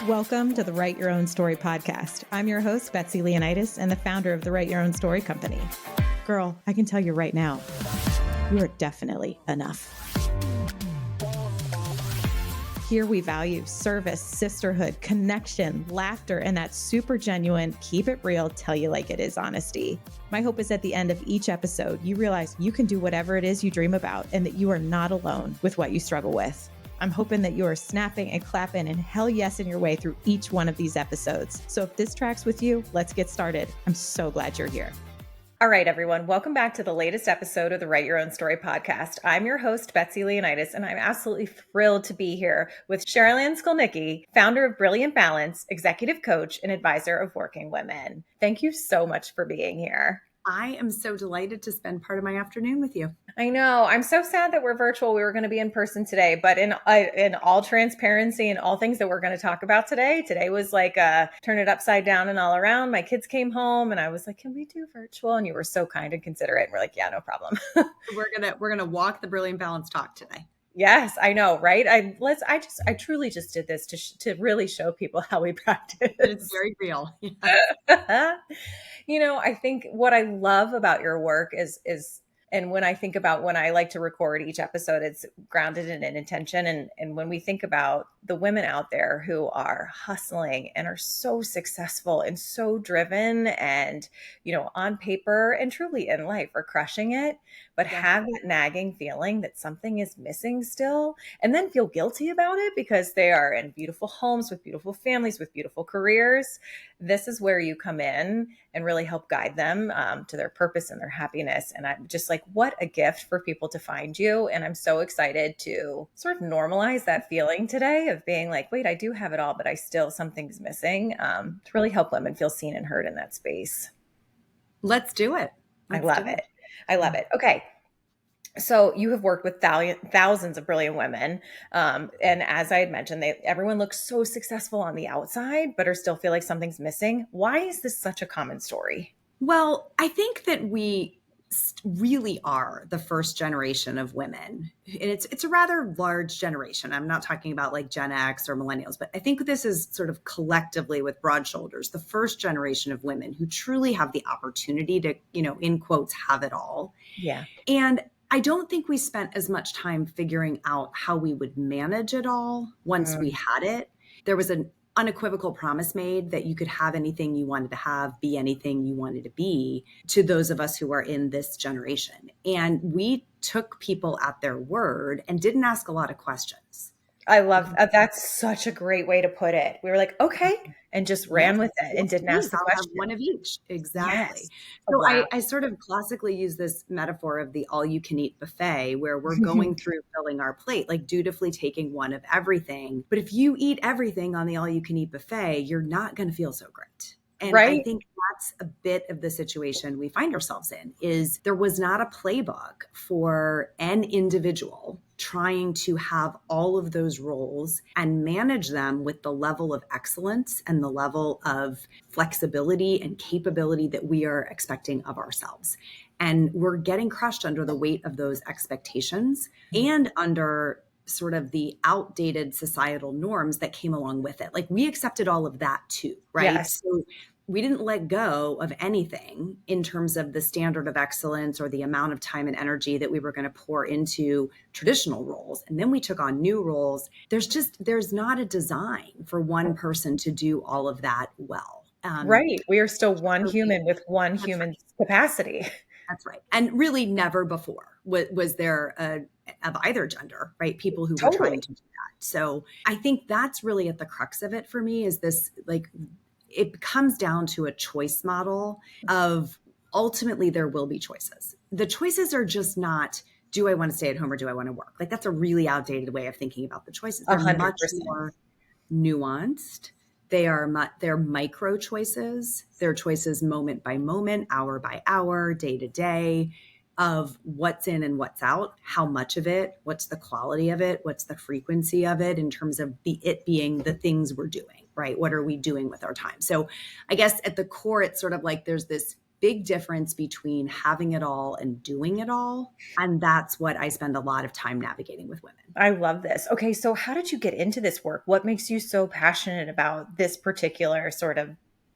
Welcome to the Write Your Own Story podcast. I'm your host, Betsy Leonidas, and the founder of the Write Your Own Story company. Girl, I can tell you right now, you are definitely enough. Here we value service, sisterhood, connection, laughter, and that super genuine, keep it real, tell you like it is honesty. My hope is at the end of each episode, you realize you can do whatever it is you dream about and that you are not alone with what you struggle with. I'm hoping that you are snapping and clapping and hell yes in your way through each one of these episodes. So if this tracks with you, let's get started. I'm so glad you're here. All right, everyone. Welcome back to the latest episode of the Write Your Own Story podcast. I'm your host, Betsy Leonidas, and I'm absolutely thrilled to be here with Cherylanne Skolnicki, founder of Brilliant Balance, executive coach, and advisor of working women. Thank you so much for being here. I am so delighted to spend part of my afternoon with you. I know. I'm so sad that we're virtual. We were going to be in person today, but in all transparency and all things that we're going to talk about today was like turn it upside down and all around. My kids came home and I was like, can we do virtual? And you were so kind and considerate. And we're like, yeah, no problem. We're gonna walk the Brilliant Balance talk today. Yes, I know, right? I truly just did this to really show people how we practice. It's very real. Yeah. You know, I think what I love about your work is, and when I think about when I like to record each episode, it's grounded in an intention. And when we think about the women out there who are hustling and are so successful and so driven and, you know, on paper and truly in life are crushing it, but have that nagging feeling that something is missing still, and then feel guilty about it because they are in beautiful homes with beautiful families, with beautiful careers. This is where you come in and really help guide them to their purpose and their happiness. And I'm just like, what a gift for people to find you. And I'm so excited to sort of normalize that feeling today of being like, wait, I do have it all, but I still, something's missing, to really help women feel seen and heard in that space. Let's do it. I love it. I love it. Okay. So you have worked with thousands of brilliant women. And as I had mentioned, everyone looks so successful on the outside, but still feel like something's missing. Why is this such a common story? Well, I think that we really are the first generation of women. And it's a rather large generation. I'm not talking about like Gen X or millennials, but I think this is sort of collectively with broad shoulders, the first generation of women who truly have the opportunity to, you know, in quotes, have it all. Yeah. And I don't think we spent as much time figuring out how we would manage it all once we had it. There was an unequivocal promise made that you could have anything you wanted to have, be anything you wanted to be, to those of us who are in this generation. And we took people at their word and didn't ask a lot of questions. I love that. That's such a great way to put it. We were like, okay, and just ran with it and didn't ask the question. One of each. Exactly. Yes. So wow. I sort of classically use this metaphor of the all-you-can-eat buffet where we're going through filling our plate, like dutifully taking one of everything. But if you eat everything on the all-you-can-eat buffet, you're not going to feel so great. And I think that's a bit of the situation we find ourselves in, is there was not a playbook for an individual trying to have all of those roles and manage them with the level of excellence and the level of flexibility and capability that we are expecting of ourselves. And we're getting crushed under the weight of those expectations and under sort of the outdated societal norms that came along with it. Like we accepted all of that too, right? Yes. So we didn't let go of anything in terms of the standard of excellence or the amount of time and energy that we were going to pour into traditional roles. And then we took on new roles. There's not a design for one person to do all of that well. Right. We are still one human with one human capacity. That's right. And really never before was there of either gender, right? People who were trying to do that. So I think that's really at the crux of it for me, is this, like, it comes down to a choice model of ultimately there will be choices. The choices are just not, do I want to stay at home or do I want to work? Like that's a really outdated way of thinking about the choices. They're 100%. much more nuanced. They're micro choices. They're choices moment by moment, hour by hour, day to day, of what's in and what's out, how much of it, what's the quality of it, what's the frequency of it in terms of it being the things we're doing, right? What are we doing with our time? So I guess at the core, it's sort of like there's this big difference between having it all and doing it all. And that's what I spend a lot of time navigating with women. I love this. Okay, so how did you get into this work? What makes you so passionate about this particular sort of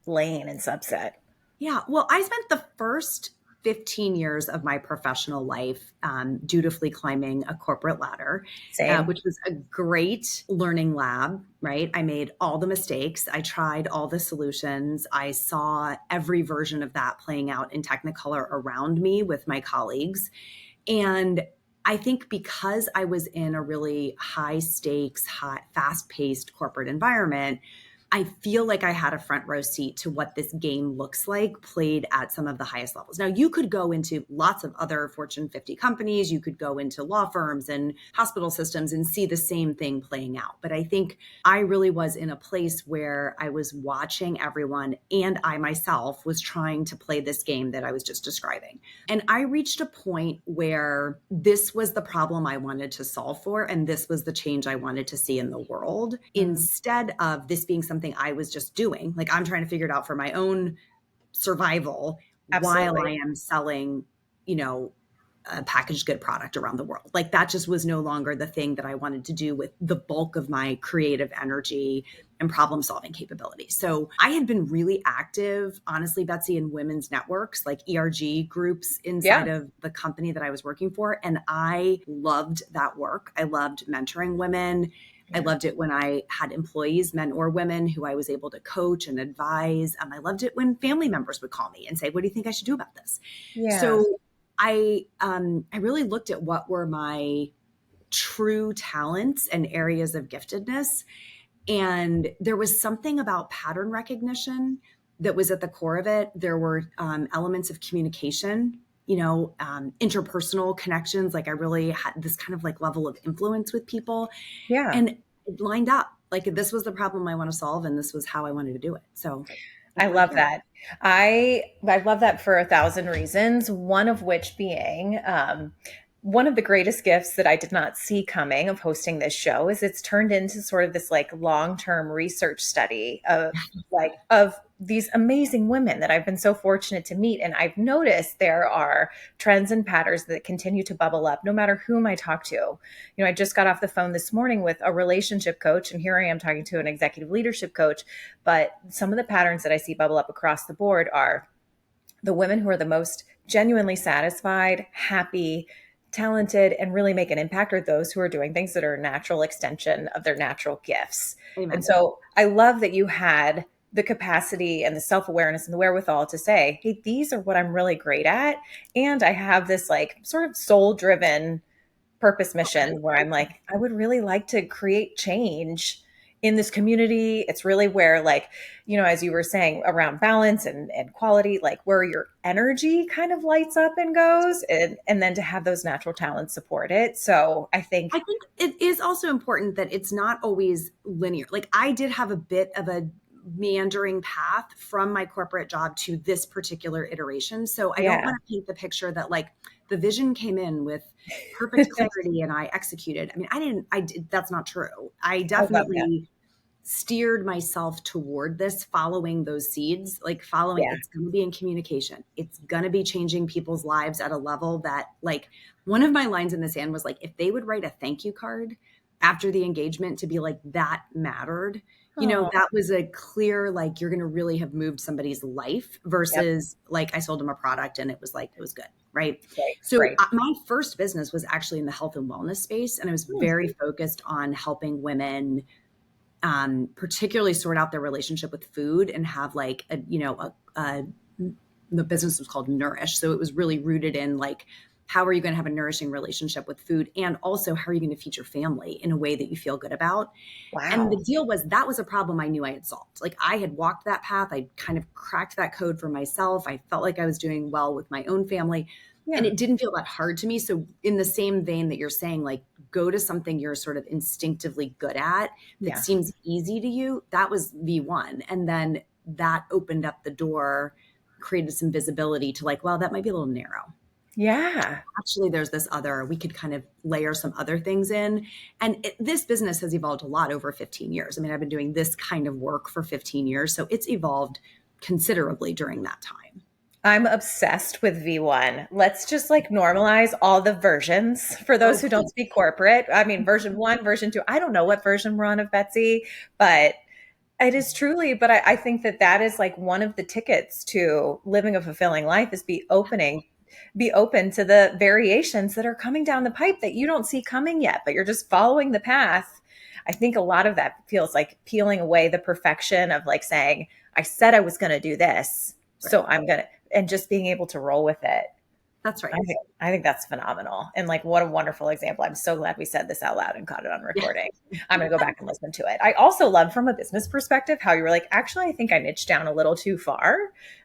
lane and subset? Yeah, well, I spent the first 15 years of my professional life dutifully climbing a corporate ladder, Same. which was a great learning lab, right? I made all the mistakes. I tried all the solutions. I saw every version of that playing out in Technicolor around me with my colleagues. And I think because I was in a really high stakes, fast paced corporate environment, I feel like I had a front row seat to what this game looks like played at some of the highest levels. Now, you could go into lots of other Fortune 50 companies, you could go into law firms and hospital systems and see the same thing playing out. But I think I really was in a place where I was watching everyone, and I myself was trying to play this game that I was just describing. And I reached a point where this was the problem I wanted to solve for, and this was the change I wanted to see in the world, instead of this being something I was just doing. Like, I'm trying to figure it out for my own survival while I Absolutely. am selling, a packaged good product around the world. Like, that just was no longer the thing that I wanted to do with the bulk of my creative energy and problem solving capabilities. So I had been really active, honestly, Betsy, in women's networks, like ERG groups inside Yeah. of the company that I was working for. And I loved that work. I loved mentoring women. I Yeah. loved it when I had employees, men or women, who I was able to coach and advise. I loved it when family members would call me and say, "What do you think I should do about this?" Yeah. So I really looked at what were my true talents and areas of giftedness. And there was something about pattern recognition that was at the core of it. There were elements of communication, interpersonal connections. Like, I really had this kind of like level of influence with people, Yeah. and it lined up. Like, this was the problem I want to solve, and this was how I wanted to do it. So I that's why I'm love here. that. I love that for a thousand reasons. One of which being one of the greatest gifts that I did not see coming of hosting this show is it's turned into sort of this like long-term research study of these amazing women that I've been so fortunate to meet. And I've noticed there are trends and patterns that continue to bubble up no matter whom I talk to. I just got off the phone this morning with a relationship coach, and here I am talking to an executive leadership coach. But some of the patterns that I see bubble up across the board are the women who are the most genuinely satisfied, happy, talented, and really make an impact are those who are doing things that are a natural extension of their natural gifts. And Amen. so I love that you had the capacity and the self-awareness and the wherewithal to say, hey, these are what I'm really great at. And I have this like sort of soul-driven purpose mission where I'm like, I would really like to create change in this community. It's really where, like, as you were saying, around balance and quality, like where your energy kind of lights up and goes, and then to have those natural talents support it. So I I think, think it is also important that it's not always linear. Like, I did have a bit of a meandering path from my corporate job to this particular iteration. So I don't yeah, want to paint the picture that like the vision came in with perfect clarity and I executed. I mean, that's not true. I I love that. definitely steered myself toward this, following those seeds, like following, Yeah. it's going to be in communication. It's going to be changing people's lives at a level that, like, one of my lines in the sand was like, if they would write a thank you card after the engagement to be like, that mattered, Oh, that was a clear, like, you're going to really have moved somebody's life yep. versus like, I sold them a product and it was like, it was good. Right. Right. So Right. my first business was actually in the health and wellness space. And I was Hmm. very focused on helping women particularly sort out their relationship with food and have like the business was called Nourish. So it was really rooted in like, how are you going to have a nourishing relationship with food? And also, how are you going to feed your family in a way that you feel good about? And the Wow. deal was, that was a problem I knew I had solved. Like, I had walked that path. I kind of cracked that code for myself. I felt like I was doing well with my own family. And Yeah. it didn't feel that hard to me. So in the same vein that you're saying, like, go to something you're sort of instinctively good at that Yeah. seems easy to you, that was V1. And then that opened up the door, created some visibility to like, well, that might be a little narrow. Yeah. Actually, there's this other, we could kind of layer some other things in. And this business has evolved a lot over 15 years. I mean, I've been doing this kind of work for 15 years. So it's evolved considerably during that time. I'm obsessed with V1. Let's just like normalize all the versions for Oh, those who don't please. speak corporate. I mean, version one, version two. I don't know what version we're on of Betsy, but it is truly. But I think that that is like one of the tickets to living a fulfilling life is be open to the variations that are coming down the pipe that you don't see coming yet, but you're just following the path. I think a lot of that feels like peeling away the perfection of like saying, I said I was going to do this, Right. so I'm going to, and just being able to roll with it. That's right. I think that's phenomenal. And like what a wonderful example. I'm so glad we said this out loud and caught it on Yeah. recording. I'm going to go back and listen to it. I also love from a business perspective how you were like, actually, I think I niched down a little too far.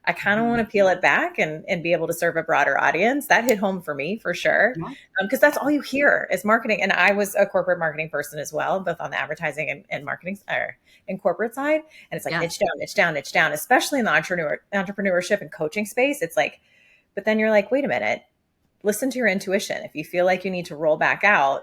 I kind of Mhm. want to peel it back and be able to serve a broader audience. That hit home for me for sure. Yeah. Because that's all you hear is marketing. And I was a corporate marketing person as well, both on the advertising and marketing or in corporate side. And it's like Yeah. niche down, niche down, niche down, especially in the entrepreneurship and coaching space. It's like, but then you're like, wait a minute, listen to your intuition. If you feel like you need to roll back out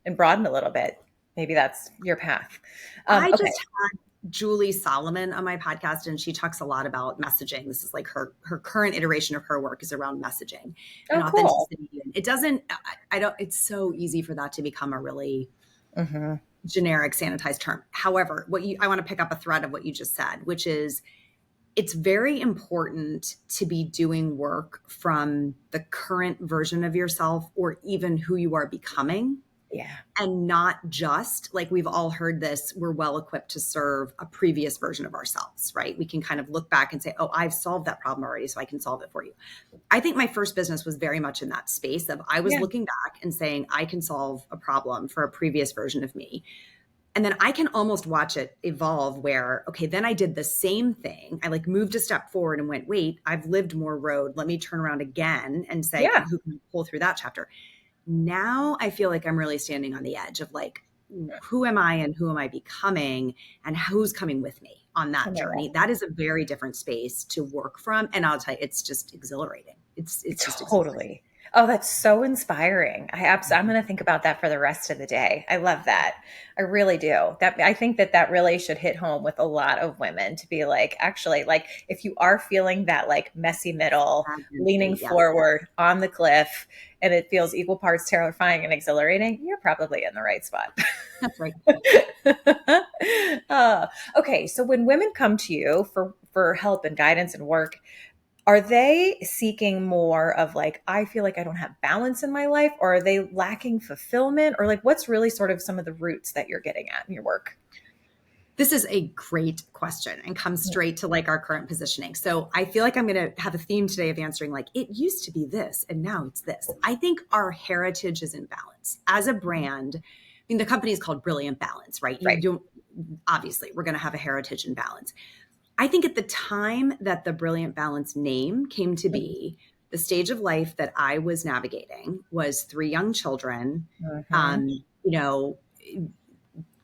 and broaden a little bit, maybe that's your path. I Okay. just had Julie Solomon on my podcast, and she talks a lot about messaging. This is like her current iteration of her work is around messaging and Oh, cool. authenticity. And it doesn't, I don't, it's so easy for that to become a really Mm-hmm. generic sanitized term. However, I want to pick up a thread of what you just said, which is it's very important to be doing work from the current version of yourself or even who you are becoming, Yeah. and not just like we've all heard this, we're well equipped to serve a previous version of ourselves, right? We can kind of look back and say, oh, I've solved that problem already, so I can solve it for you. I think my first business was very much in that space of I was Yeah. looking back and saying, I can solve a problem for a previous version of me. And then I can almost watch it evolve where, okay, then I did the same thing. I like moved a step forward and went, wait, I've lived more road. Let me turn around again and say, Yeah. who can pull through that chapter? Now I feel like I'm really standing on the edge of like, who am I and who am I becoming and who's coming with me on Oh that my journey? God. That is a very different space to work from. And I'll tell you, it's just exhilarating. It's just exhilarating. Totally. Oh, that's so inspiring. I'm going to think about that for the rest of the day. I love that. I really do. That I think that that really should hit home with a lot of women to be like, actually, like if you are feeling that like messy middle, leaning Stagnancy, yes, forward on the cliff, and it feels equal parts terrifying and exhilarating, you're probably in the right spot. that's right. uh, okay, so when women come to you for help and guidance and work, are they seeking more of like, I feel like I don't have balance in my life, or are they lacking fulfillment, or like what's really sort of some of the roots that you're getting at in your work? This is a great question and comes straight to like our current positioning. So I feel like I'm going to have a theme today of answering like, it used to be this and now it's this. I think our heritage is in balance. As a brand, I mean, the company is called Brilliant Balance, right? You Right. don't, obviously, we're going to have a heritage in balance. I think at the time that the Brilliant Balance name came to be, the stage of life that I was navigating was 3 young children, Mm-hmm. um, you know,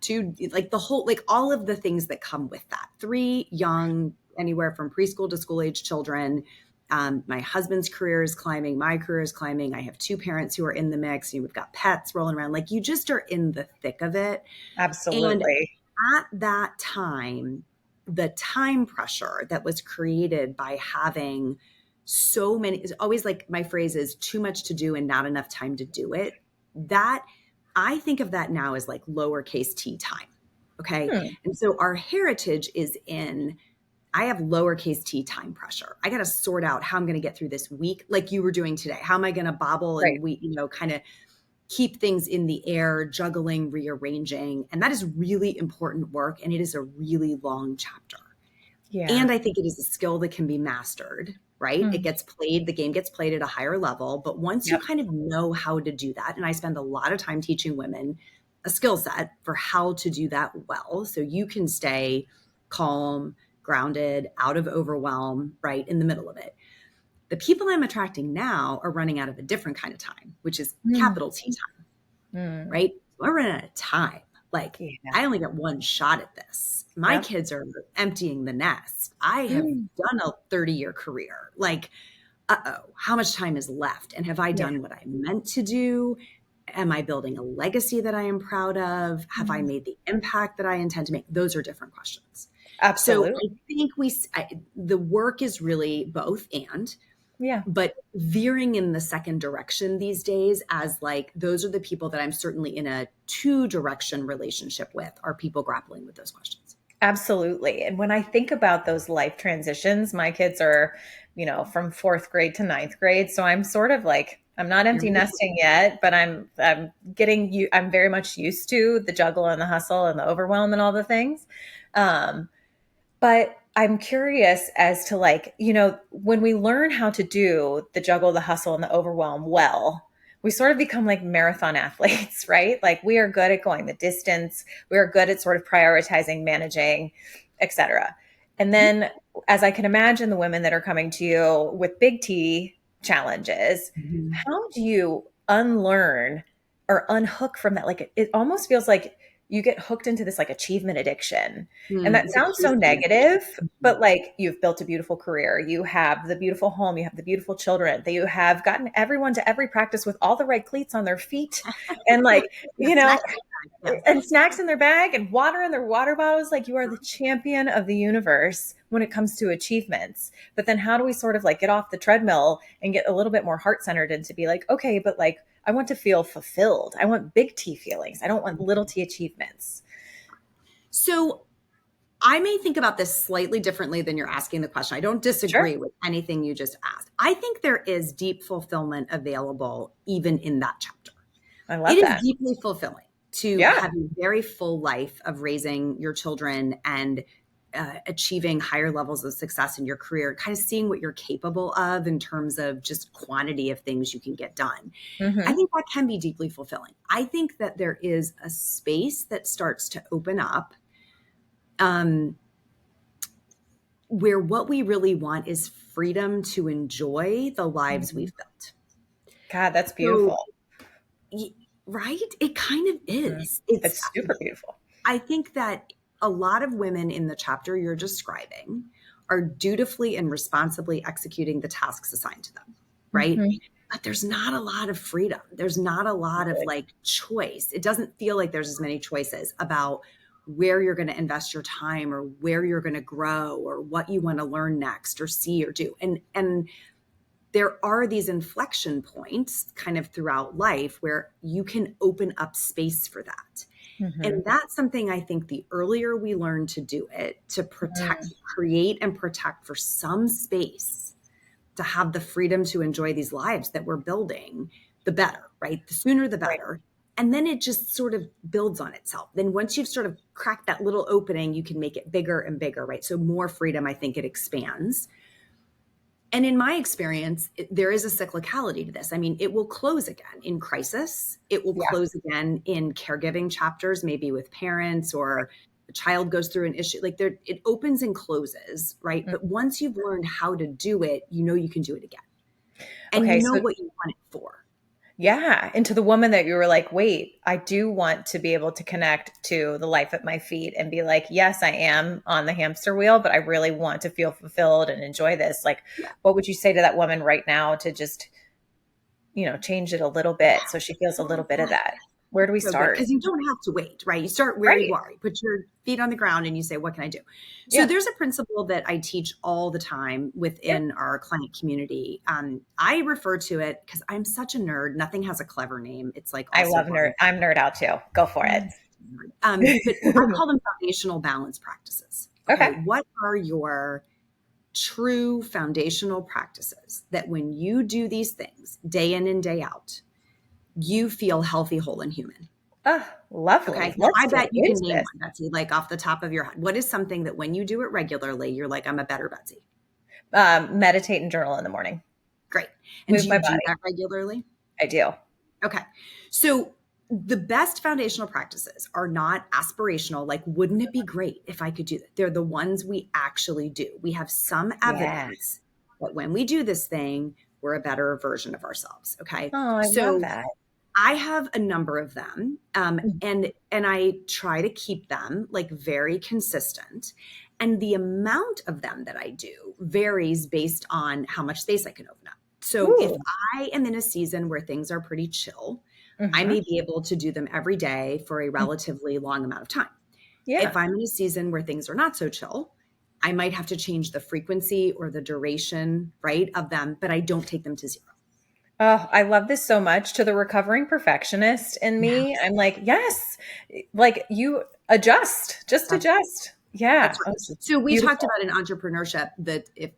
to like the whole, like all of the things that come with that. 3 young, anywhere from preschool to school age children. My husband's career is climbing. My career is climbing. I have 2 parents who are in the mix. We've got pets rolling around. Like you just are in the thick of it. And Absolutely. at that time, the time pressure that was created by having so many, is always like my phrase is too much to do and not enough time to do it. That I think of that now as like lowercase t time. Okay. Hmm. And so our heritage is in, I have lowercase t time pressure. I got to sort out how I'm going to get through this week, like you were doing today. How am I going to bobble Right. and kind of keep things in the air, juggling, rearranging. And that is really important work. And it is a really long chapter. Yeah. And I think it is a skill that can be mastered, right? It Hmm. gets played, the game gets played at a higher level. But once you Yep. kind of know how to do that, and I spend a lot of time teaching women a skill set for how to do that well. So you can stay calm, grounded, out of overwhelm, right in the middle of it. The people I'm attracting now are running out of a different kind of time, which is Hmm. capital T time, Hmm. right? So I'm running out of time. Like Yeah. I only get one shot at this. My Yep. kids are emptying the nest. I have Hmm. done a 30-year career. Like, how much time is left? And have I Yeah. done what I meant to do? Am I building a legacy that I am proud of? Have I Hmm. made the impact that I intend to make? Those are different questions. So Absolutely. I think the work is really both and, Yeah. but veering in the second direction these days, as like those are the people that I'm certainly in a two direction relationship with, are people grappling with those questions. Absolutely. And when I think about those life transitions, my kids are, from fourth grade to ninth grade. So I'm sort of like, I'm not You're empty moving. nesting yet, but I'm very much used to the juggle and the hustle and the overwhelm and all the things. Um, but I'm curious as to like, when we learn how to do the juggle, the hustle, and the overwhelm well, we sort of become like marathon athletes, right? Like we are good at going the distance. We are good at sort of prioritizing, managing, etc. And then as I can imagine the women that are coming to you with big T challenges, Mhm. how do you unlearn or unhook from that? Like it almost feels like you get hooked into this like achievement addiction, and that It's a sounds so chasing negative, addiction. but like you've built a beautiful career, you have the beautiful home, you have the beautiful children, that you have gotten everyone to every practice with all the right cleats on their feet, and like, Yeah, you know, snacks in the bag. and snacks in their bag and water in their water bottles. Like you are the champion of the universe when it comes to achievements. But then how do we sort of like get off the treadmill and get a little bit more heart centered and to be like, okay, but like I want to feel fulfilled. I want big T feelings. I don't want Yeah. little T achievements. So I may think about this slightly differently than you're asking the question. I don't Sure. disagree with anything you just asked. I think there is deep fulfillment available even in that chapter. I It love is that. deeply fulfilling to Yeah. have a very full life of raising your children and achieving higher levels of success in your career, kind of seeing what you're capable of in terms of just quantity of things you can get done. I Hmm. think that can be deeply fulfilling. I think that there is a space that starts to open up, um, where what we really want is freedom to enjoy the lives Hmm. we've built. God, that's So, beautiful. y- right? It kind of Mhm. is. It's It's super beautiful. I think that a lot of women in the chapter you're describing are dutifully and responsibly executing the tasks assigned to them, right? Hmm. But there's not a lot of freedom. There's not a lot of like choice. It doesn't feel like there's as many choices about where you're going to invest your time or where you're going to grow or what you want to learn next or see or do. And there are these inflection points kind of throughout life where you can open up space for that. And Hmm. that's something I think the earlier we learn to do it, to protect, create and protect for some space to have the freedom to enjoy these lives that we're building, the better, right? The sooner, the Right. better. And then it just sort of builds on itself. Then once you've sort of cracked that little opening, you can make it bigger and bigger, right? So more freedom, I think it expands. And in my experience, there is a cyclicality to this. I mean, it will close again in crisis. It will Yeah. close again in caregiving chapters, maybe with parents or the child goes through an issue. Like there, it opens and closes, right? Mm. But once you've learned how to do it, you know you can do it again. And you Okay. know So what you want it for. yeah, and to the woman that you were like, wait, I do want to be able to connect to the life at my feet and be like, yes, I am on the hamster wheel, but I really want to feel fulfilled and enjoy this. Like, Yeah. what would you say to that woman right now to just, change it a little bit so she feels a little bit of that? Where do we So good. start? Because you don't have to wait, right? You start where you Right. are. You put your feet on the ground and you say, what can I do? So Yeah. there's a principle that I teach all the time Yeah. within our client community. I refer to it because I'm such a nerd. Nothing has a clever name. It's like I also love nerd. boring. I'm nerd out too. Go for it. But I call them foundational balance practices. Okay. Okay. What are your true foundational practices that when you do these things day in and day out, you feel healthy, whole, and human? Oh, Okay. lovely. Now, Let's I get bet you can into name this. one, Betsy, like off the top of your head. What is something that when you do it regularly, you're like, I'm a better Betsy? Meditate and journal in the morning. Great. And Move do my you do body. that regularly? I do. Okay. So the best foundational practices are not aspirational, like, wouldn't it be great if I could do that? They're the ones we actually do. We have some Yeah. evidence that when we do this thing, we're a better version of ourselves. Okay. Oh, I love So that. I have a number of them, and I try to keep them like very consistent. And the amount of them that I do varies based on how much space I can open up. So if Ooh. I am in a season where things are pretty chill, I Hmm. may be able to do them every day for a relatively long amount of time. Yeah. If I'm in a season where things are not so chill, I might have to change the frequency or the duration, right, of them, but I don't take them to zero. Oh, I love this so much. To the recovering perfectionist in me, Yes. I'm like, yes, like you adjust, just adjust. Yeah. That's Oh, right. this is So we talked beautiful. about in entrepreneurship that if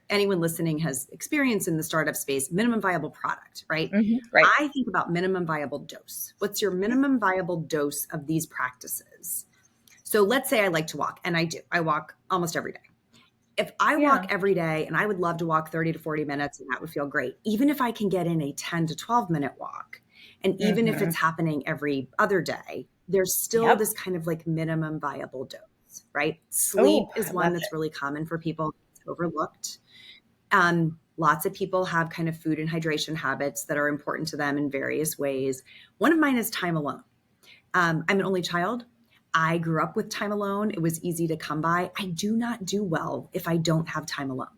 anyone listening has experience in the startup space, minimum viable product, right? Right. I think about minimum viable dose. What's your minimum viable dose of these practices? So let's say I like to walk, and I do. I walk almost every day. If I walk Yeah. every day, and I would love to walk 30 to 40 minutes, and that would feel great, even if I can get in a 10 to 12-minute walk, and even if Hmm. it's happening every other day, there's still Yep. this kind of like minimum viable dose, right? Oh, Sleep is I one love that's it. really common for people, it's overlooked. Lots of people have kind of food and hydration habits that are important to them in various ways. One of mine is time alone. I'm an only child. I grew up with time alone. It was easy to come by. I do not do well if I don't have time alone.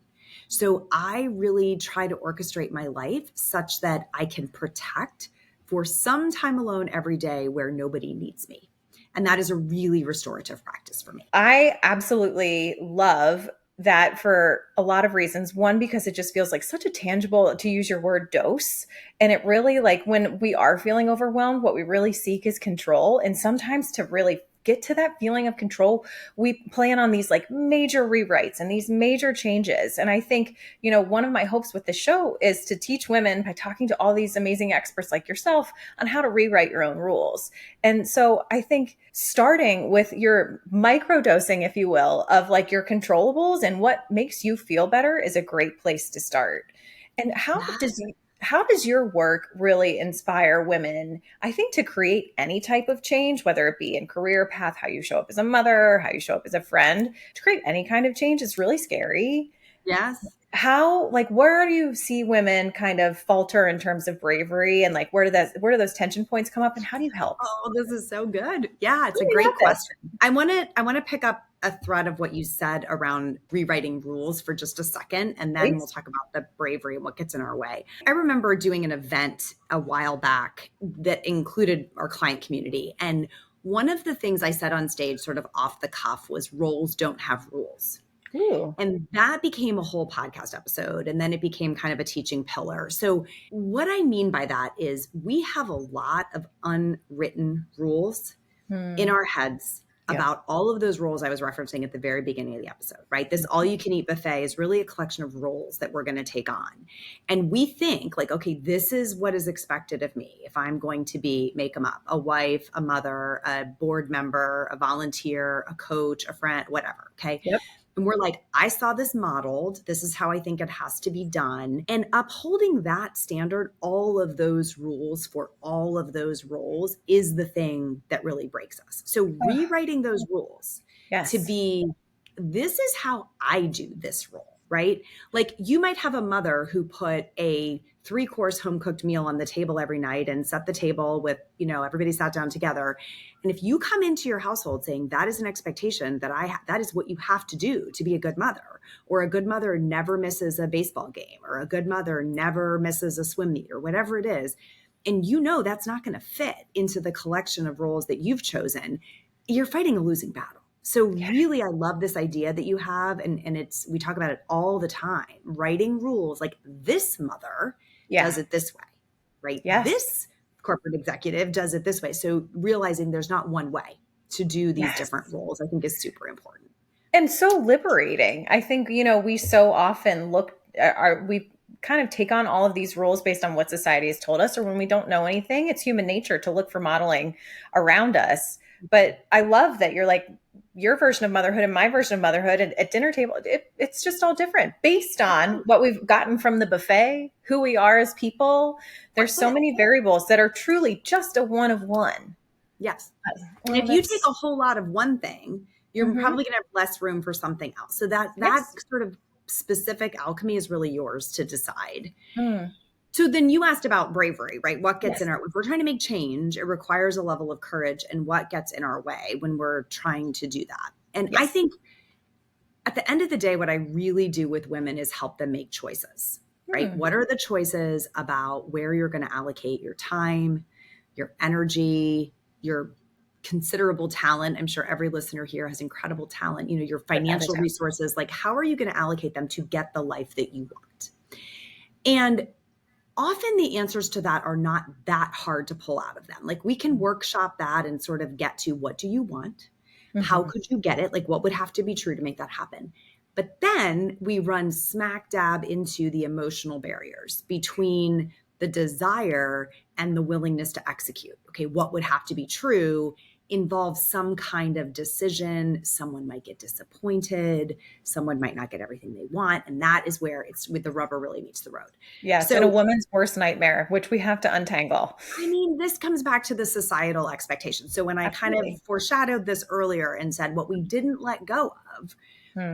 So I really try to orchestrate my life such that I can protect for some time alone every day where nobody needs me. And that is a really restorative practice for me. I absolutely love that for a lot of reasons. One, because it just feels like such a tangible, to use your word, dose. And it really, like, when we are feeling overwhelmed, what we really seek is control. And sometimes to really get to that feeling of control, we plan on these like major rewrites and these major changes. And I think, one of my hopes with the show is to teach women by talking to all these amazing experts like yourself on how to rewrite your own rules. And so I think starting with your micro dosing, if you will, of like your controllables and what makes you feel better is a great place to start. And Yes. how does your work really inspire women, I think, to create any type of change, whether it be in career path, how you show up as a mother, how you show up as a friend? To create any kind of change is really scary. Yes. How, like, where do you see women kind of falter in terms of bravery, and like where do those tension points come up, and how do you help? Oh, this is so good. Yeah, it's a I great love this. question. I want to pick up a thread of what you said around rewriting rules for just a second, and then we'll Please. talk about the bravery and what gets in our way. I remember doing an event a while back that included our client community, and one of the things I said on stage, sort of off the cuff, was roles don't have rules. Ooh. And that became a whole podcast episode. And then it became kind of a teaching pillar. So, what I mean by that is we have a lot of unwritten rules in Hmm. our heads Yep. about all of those roles I was referencing at the very beginning of the episode, right? This all you can eat buffet is really a collection of roles that we're going to take on. And we think like, okay, this is what is expected of me if I'm going to be, make them up, a wife, a mother, a board member, a volunteer, a coach, a friend, whatever. Okay. Yep. And we're like, I saw this modeled. This is how I think it has to be done. And upholding that standard, all of those rules for all of those roles is the thing that really breaks us. So Oh, rewriting those rules to yes. be, this is how I do this role, right? Like you might have a mother who put a 3-course home cooked meal on the table every night and set the table with, everybody sat down together. And if you come into your household saying that is an expectation that is what you have to do to be a good mother, or a good mother never misses a baseball game, or a good mother never misses a swim meet, or whatever it is, and that's not going to fit into the collection of roles that you've chosen, you're fighting a losing battle. So Yeah. really, I love this idea that you have, and we talk about it all the time, writing rules like this mother does Yeah. it this way, right? Yes. This corporate executive does it this way. So realizing there's not one way to do these Yes. different roles, I think is super important. And so liberating. I think, we so often we kind of take on all of these rules based on what society has told us, or when we don't know anything, it's human nature to look for modeling around us. But I love that you're like, your version of motherhood and my version of motherhood at dinner table, it's just all different based on what we've gotten from the buffet, who we are as people. There's That's so it. many variables that are truly just a one of one. Yes. And Well, if you take that's a whole lot of one thing, you're mhm. probably going to have less room for something else. So that Yes. sort of specific alchemy is really yours to decide. Mm. So then you asked about bravery, right? What gets in Yes. our, if we're trying to make change, it requires a level of courage, and what gets in our way when we're trying to do that. And I Yes. think at the end of the day, what I really do with women is help them make choices, right? Hmm. What are the choices about where you're going to allocate your time, your energy, your considerable talent. I'm sure every listener here has incredible talent, your Without a financial doubt. resources, like how are you going to allocate them to get the life that you want? And often the answers to that are not that hard to pull out of them. Like we can workshop that and sort of get to what do you want? How Mm-hmm. could you get it? Like what would have to be true to make that happen? But then we run smack dab into the emotional barriers between the desire and the willingness to execute. Okay, what would have to be true involves some kind of decision. Someone might get disappointed. Someone might not get everything they want. And that is where it's with the rubber really meets the road. Yes, and a So, woman's worst nightmare, which we have to untangle. I mean, this comes back to the societal expectations. So when I kind of Absolutely. foreshadowed this earlier and said what we didn't let go of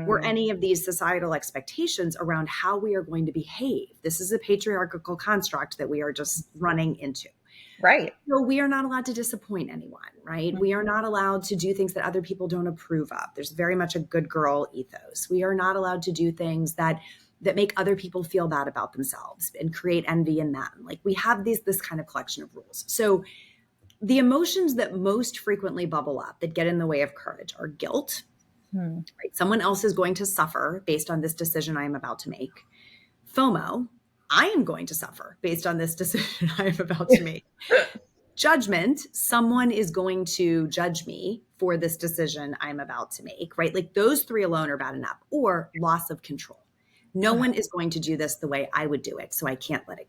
were Hmm. any of these societal expectations around how we are going to behave. This is a patriarchal construct that we are just running into. Right. So we are not allowed to disappoint anyone, right? We are not allowed to do things that other people don't approve of. There's very much a good girl ethos. We are not allowed to do things that make other people feel bad about themselves and create envy in them. Like we have this kind of collection of rules. So the emotions that most frequently bubble up that get in the way of courage are guilt, Hmm. right? Someone else is going to suffer based on this decision I am about to make. FOMO, I am going to suffer based on this decision I am about to make. Judgment, someone is going to judge me for this decision I'm about to make, right? Like those three alone are bad enough. Or loss of control. No one is going to do this the way I would do it, so I can't let it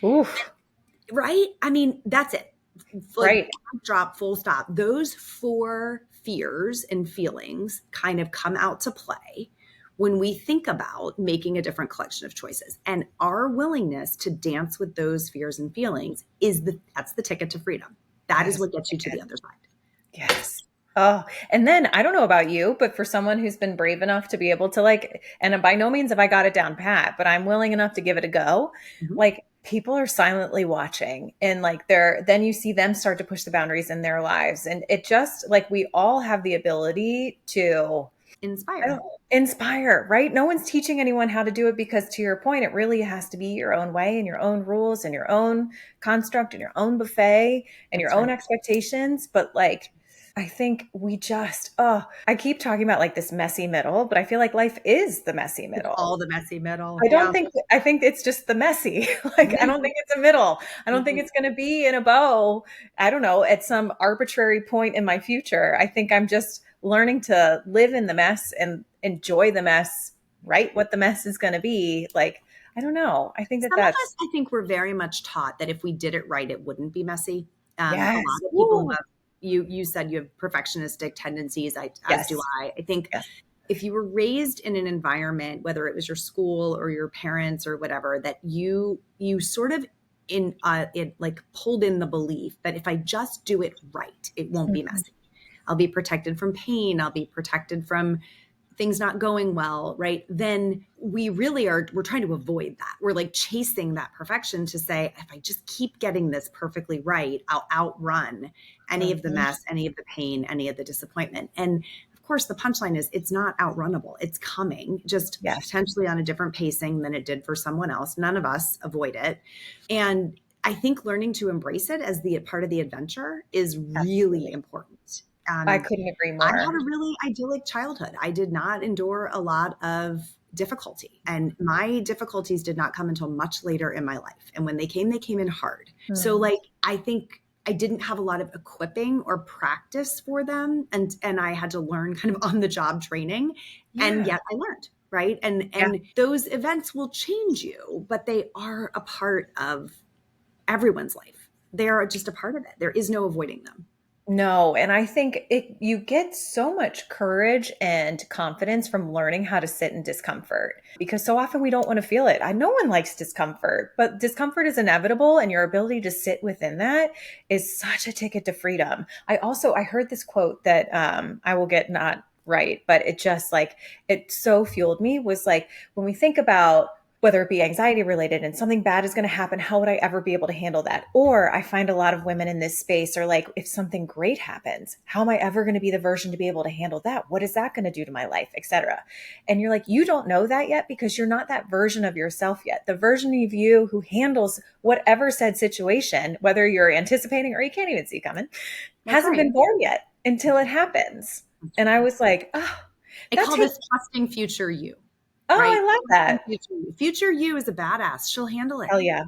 go. Oof. Right? I mean, that's it. Like Right. drop, full stop. Those four fears and feelings kind of come out to play when we think about making a different collection of choices. And our willingness to dance with those fears and feelings that's the ticket to freedom. That That is is what gets you to the other side. yes. Oh, and then I don't know about you, but for someone who's been brave enough to be able to like, and by no means have I got it down pat, but I'm willing enough to give it a go. Mhm. Like people are silently watching and like then you see them start to push the boundaries in their lives. And it just like we all have the ability to I Inspire. don't inspire, right? No one's teaching anyone how to do it because to your point, it really has to be your own way and your own rules and your own construct and your own buffet and your That's own right. expectations. But like, I think we just, I keep talking about like this messy middle, but I feel like life is the messy It's middle. all the messy middle. I don't Yeah. think, I think it's just the messy. Like, I don't Mhm. think it's a middle. I don't think Mhm. it's going to be in a bow. I don't know, at some arbitrary point in my future. I think I'm just learning to live in the mess and enjoy the mess, right? What the mess is going to be. Like, I don't know. I think that Some of us, that's, I think, were very much taught that if we did it right, it wouldn't be messy. A yes. lot of people who Woo. have you said you have perfectionistic tendencies, as do Yes. I. I think Yes. if you were raised in an environment, whether it was your school or your parents or whatever, that you sort of it like pulled in the belief that if I just do it right, it won't be Mhm. messy. I'll be protected from pain. I'll be protected from things not going well, right? Then we're trying to avoid that. We're like chasing that perfection to say, if I just keep getting this perfectly right, I'll outrun any of the Mhm. mess, any of the pain, any of the disappointment. And of course, the punchline is it's not outrunnable. It's coming, just Yes. potentially on a different pacing than it did for someone else. None of us avoid it. And I think learning to embrace it as the part of the adventure is really Absolutely. important. I Um, couldn't agree I had more. a really idyllic childhood. I did not endure a lot of difficulty, and my difficulties did not come until much later in my life. And when they came in hard. So, Hmm. like, I think I didn't have a lot of equipping or practice for them, and I had to learn kind of on the job training. And Yeah. yet, I learned, right? And those events will change you, but they are a part of everyone's life. They are just a part of it. There is no avoiding them. No, and I think you get so much courage and confidence from learning how to sit in discomfort because so often we don't want to feel it. I No one likes discomfort, but discomfort is inevitable and your ability to sit within that is such a ticket to freedom. I heard this quote that I will get not right, but it just like it so fueled me was like when we think about whether it be anxiety related and something bad is going to happen, how would I ever be able to handle that? Or I find a lot of women in this space are like, if something great happens, how am I ever going to be the version to be able to handle that? What is that going to do to my life, etc.? And you're like, you don't know that yet because you're not that version of yourself yet. The version of you who handles whatever said situation, whether you're anticipating or you can't even see coming, That's hasn't right. been born yet until it happens. That's And I right. was like, oh, I that call takes, this trusting future you, oh, right? I love Trusting that. future you. Future you is a badass. She'll handle it. Hell yeah.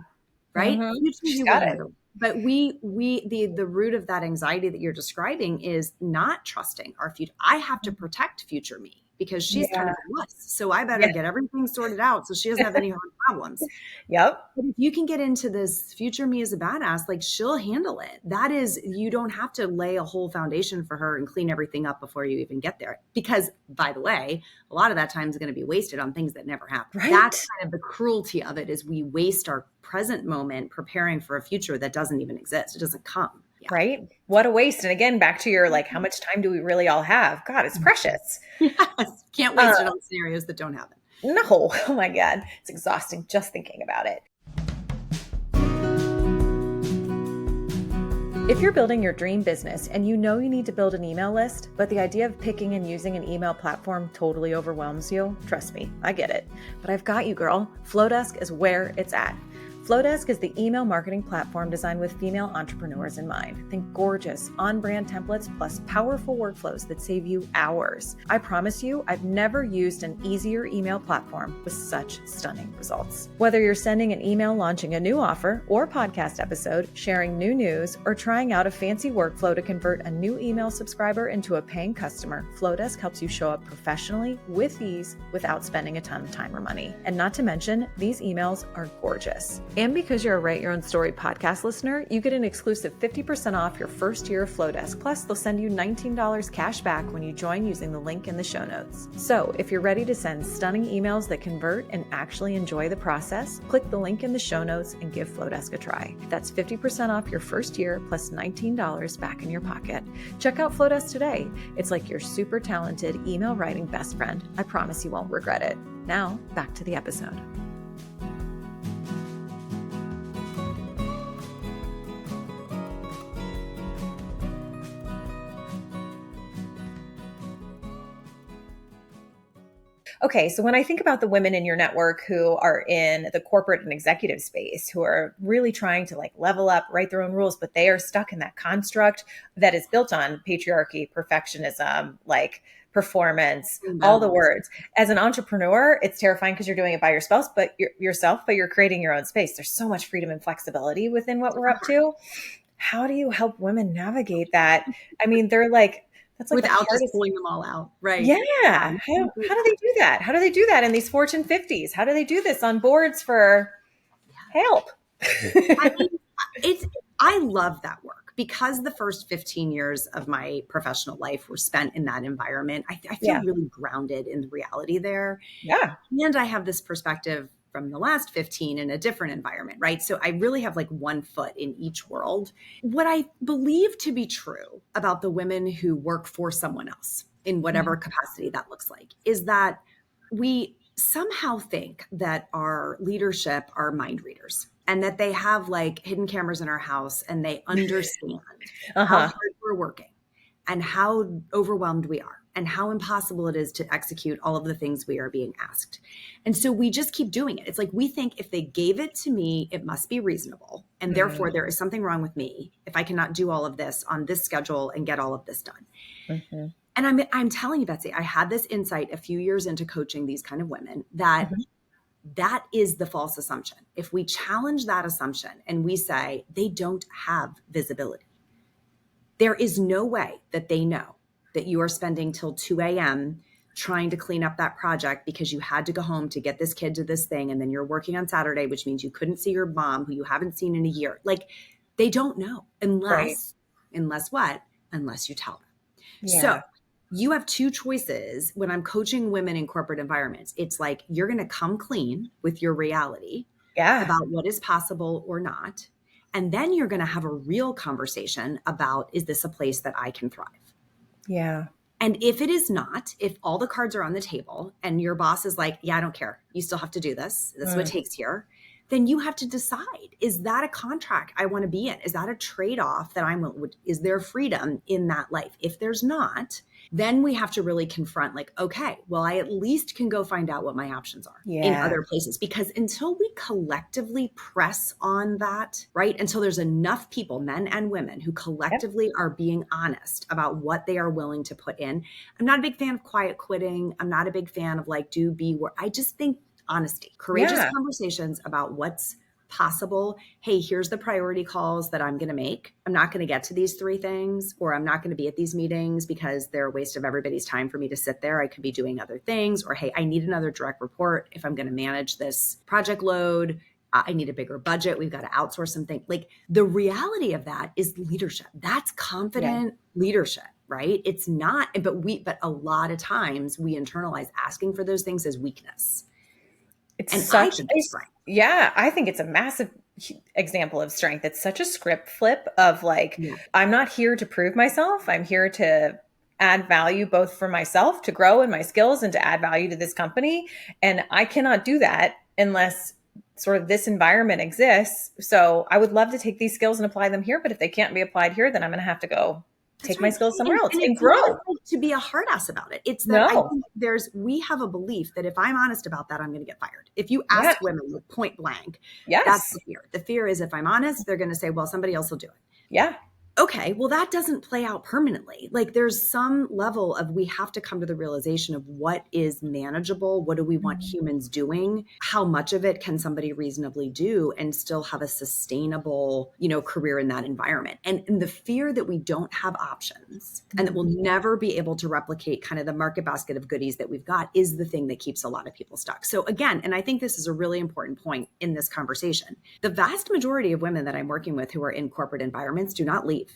Right? Future She's you will got it. handle it. But the root of that anxiety that you're describing is not trusting our future. I have to protect future me because she's kind Yeah. of a wuss. So I better Yeah. get everything sorted out so she doesn't have any hard problems. Yep. But if you can get into this future me as a badass, like she'll handle it. That is, you don't have to lay a whole foundation for her and clean everything up before you even get there. Because, by the way, a lot of that time is going to be wasted on things that never happen. That's Right. kind of the cruelty of it, is we waste our present moment preparing for a future that doesn't even exist. It doesn't come. Yeah. Right. What a waste. And again, back to your like, how much time do we really all have? God, it's precious. Yes. Can't Uh, waste it on scenarios that don't happen. no. Oh my God. It's exhausting just thinking about it. If you're building your dream business and you know you need to build an email list, but the idea of picking and using an email platform totally overwhelms you, trust me, I get it. But I've got you, girl. Flowdesk is where it's at. Flowdesk is the email marketing platform designed with female entrepreneurs in mind. Think gorgeous, on-brand templates plus powerful workflows that save you hours. I promise you, I've never used an easier email platform with such stunning results. Whether you're sending an email launching a new offer or podcast episode, sharing new news, or trying out a fancy workflow to convert a new email subscriber into a paying customer, Flowdesk helps you show up professionally with ease without spending a ton of time or money. And not to mention, these emails are gorgeous. And because you're a Write Your Own Story podcast listener, you get an exclusive 50% off your first year of Flowdesk. Plus, they'll send you $19 cash back when you join using the link in the show notes. So if you're ready to send stunning emails that convert and actually enjoy the process, click the link in the show notes and give Flowdesk a try. That's 50% off your first year plus $19 back in your pocket. Check out Flowdesk today. It's like your super talented email writing best friend. I promise you won't regret it. Now, back to the episode. Okay, so when I think about the women in your network who are in the corporate and executive space, who are really trying to like level up, write their own rules, but they are stuck in that construct that is built on patriarchy, perfectionism, like performance, all the words. As an entrepreneur, it's terrifying because you're doing it by yourself, but you're creating your own space. There's so much freedom and flexibility within what we're up to. How do you help women navigate that? I mean, they're like, that's like the Without just hardest. pulling them all out. Right. Yeah. How do they do that? How do they do that in these Fortune 50s? How do they do this on boards for help? I mean, I love that work because the first 15 years of my professional life were spent in that environment. I feel Yeah. really grounded in the reality there. Yeah. And I have this perspective from the last 15 in a different environment, right? So I really have like one foot in each world. What I believe to be true about the women who work for someone else in whatever capacity that looks like is that we somehow think that our leadership are mind readers and that they have like hidden cameras in our house and they understand how hard we're working and how overwhelmed we are and how impossible it is to execute all of the things we are being asked. And so we just keep doing it. It's like we think if they gave it to me, it must be reasonable. And therefore, there is something wrong with me if I cannot do all of this on this schedule and get all of this done. And I'm telling you, Betsy, I had this insight a few years into coaching these kind of women that that is the false assumption. If we challenge that assumption and we say they don't have visibility, there is no way that they know that you are spending till 2 a.m. trying to clean up that project because you had to go home to get this kid to this thing. And then you're working on Saturday, which means you couldn't see your mom who you haven't seen in a year. Like they don't know unless what? Unless you tell them. Yeah. So you have two choices when I'm coaching women in corporate environments. It's like, you're going to come clean with your reality about what is possible or not. And then you're going to have a real conversation about, is this a place that I can thrive? Yeah. And if it is not, if all the cards are on the table and your boss is like, yeah, I don't care, you still have to do this, this is what it takes here, then you have to decide, is that a contract I want to be in? Is that a trade-off that is there freedom in that life? If there's not, then we have to really confront like, okay, well, I at least can go find out what my options are in Yeah. other places. Because until we collectively press on that, right? Until there's enough people, men and women, who collectively are being honest about what they are willing to put in. I'm not a big fan of quiet quitting. I'm not a big fan of like, I just think honesty, courageous Yeah. conversations about what's possible. Hey, here's the priority calls that I'm going to make. I'm not going to get to these 3 things, or I'm not going to be at these meetings because they're a waste of everybody's time for me to sit there. I could be doing other things. Or, hey, I need another direct report if I'm going to manage this project load. I need a bigger budget. We've got to outsource something. Like, the reality of that is leadership. That's confident leadership, right? It's not, but a lot of times we internalize asking for those things as weakness. It's And I such think a, it's strength. yeah, I think it's a massive example of strength. It's such a script flip of like, Yeah. I'm not here to prove myself. I'm here to add value both for myself to grow in my skills and to add value to this company. And I cannot do that unless sort of this environment exists. So I would love to take these skills and apply them here. But if they can't be applied here, then I'm going to have to go That's take my right. skills somewhere else And and it's not grow. like to be a hard ass about it. It's that I No. think we have a belief that if I'm honest about that, I'm going to get fired. If you Yeah. ask women like point blank, that's Yes. the fear. The fear is if I'm honest, they're going to say, well, somebody else will do it. Yeah. Okay, well, that doesn't play out permanently. Like, there's some level of we have to come to the realization of what is manageable. What do we want humans doing? How much of it can somebody reasonably do and still have a sustainable, career in that environment? And the fear that we don't have options and that we'll never be able to replicate kind of the market basket of goodies that we've got is the thing that keeps a lot of people stuck. So again, and I think this is a really important point in this conversation, the vast majority of women that I'm working with who are in corporate environments do not leave.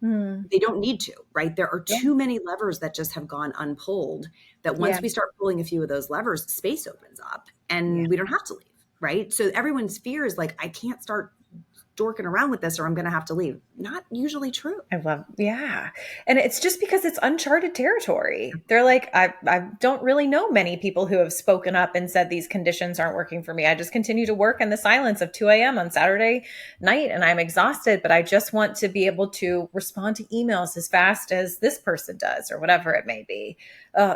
They don't need to, right? There are too many levers that just have gone unpulled that once we start pulling a few of those levers, space opens up and we don't have to leave, right? So everyone's fear is like, I can't start dorking around with this or I'm going to have to leave. Not usually true. I love, yeah. And it's just because it's uncharted territory. They're like, I don't really know many people who have spoken up and said these conditions aren't working for me. I just continue to work in the silence of 2 a.m. on Saturday night and I'm exhausted, but I just want to be able to respond to emails as fast as this person does or whatever it may be.